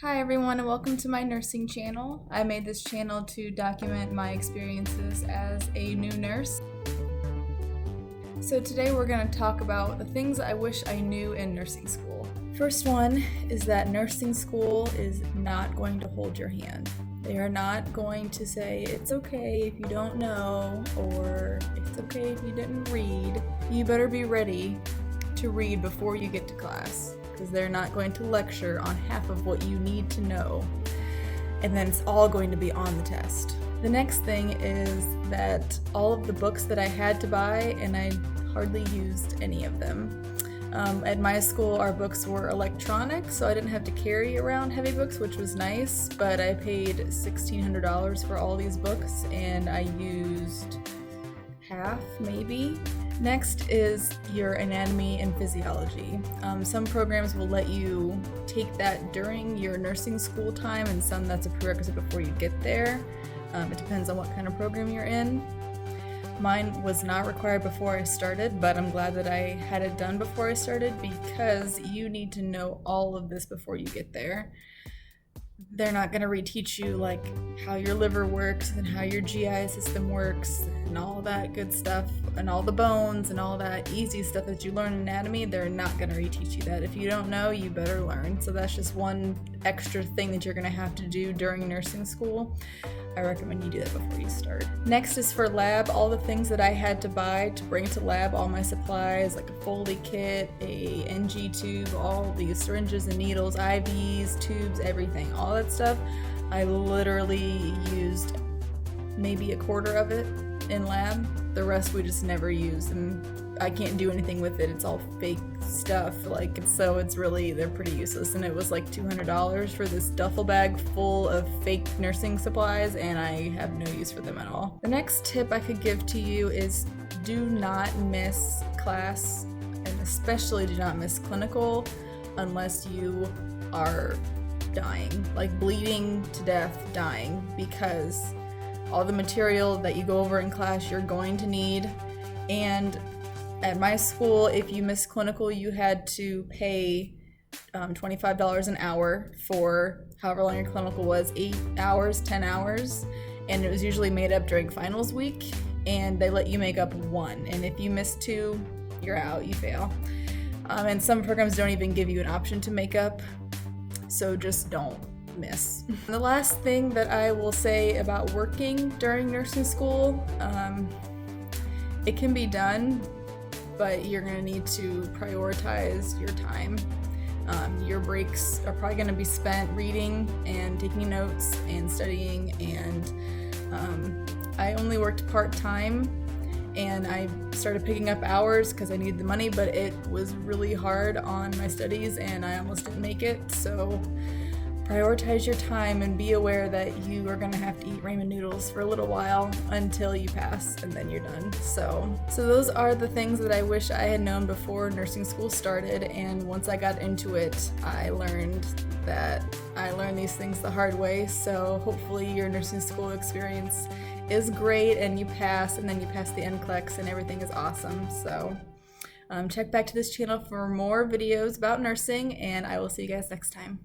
Hi everyone and welcome to my nursing channel. I made this channel to document my experiences as a new nurse. So today we're going to talk about the things I wish I knew in nursing school. First one is that nursing school is not going to hold your hand. They are not going to say it's okay if you don't know or it's okay if you didn't read. You better be ready to read before you get to class, because they're not going to lecture on half of what you need to know, and then it's all going to be on the test. The next thing is that all of the books that I had to buy, and I hardly used any of them. At my school, our books were electronic, so I didn't have to carry around heavy books, which was nice, but I paid $1,600 for all these books, and I used half, maybe. Next is your anatomy and physiology. Some programs will let you take that during your nursing school time, and some that's a prerequisite before you get there. It depends on what kind of program you're in. Mine was not required before I started, but I'm glad that I had it done before I started, because you need to know all of this before you get there. They're not going to reteach you like how your liver works and how your GI system works and all that good stuff and all the bones and all that easy stuff that you learn in anatomy. They're not going to reteach you that. If you don't know, you better learn. So that's just one extra thing that you're going to have to do during nursing school. I recommend you do that before you start. Next is for lab, all the things that I had to buy to bring to lab, all my supplies like a Foley kit, a NG tube, all these syringes and needles, IVs, tubes, everything, all that stuff. I literally used maybe a quarter of it in lab. The rest we just never used, and I can't do anything with it. It's all fake stuff, so it's really, they're pretty useless. And it was like $200 for this duffel bag full of fake nursing supplies, and I have no use for them at all. The next tip I could give to you is do not miss class, and especially do not miss clinical unless you are dying, like bleeding to death, dying, because all the material that you go over in class you're going to need. And at my school, if you missed clinical, you had to pay $25 an hour for however long your clinical was, 8 hours, 10 hours, and it was usually made up during finals week, and they let you make up one, and if you miss two, you're out, you fail. And some programs don't even give you an option to make up, so just don't miss. The last thing that I will say about working during nursing school, it can be done, but you're going to need to prioritize your time. Your breaks are probably going to be spent reading and taking notes and studying, and I only worked part-time, and I started picking up hours because I needed the money, but it was really hard on my studies and I almost didn't make it. So prioritize your time and be aware that you are going to have to eat ramen noodles for a little while until you pass, and then you're done. So those are the things that I wish I had known before nursing school started, and once I got into it, I learned these things the hard way. So hopefully your nursing school experience is great and you pass, and then you pass the NCLEX and everything is awesome. So check back to this channel for more videos about nursing, and I will see you guys next time.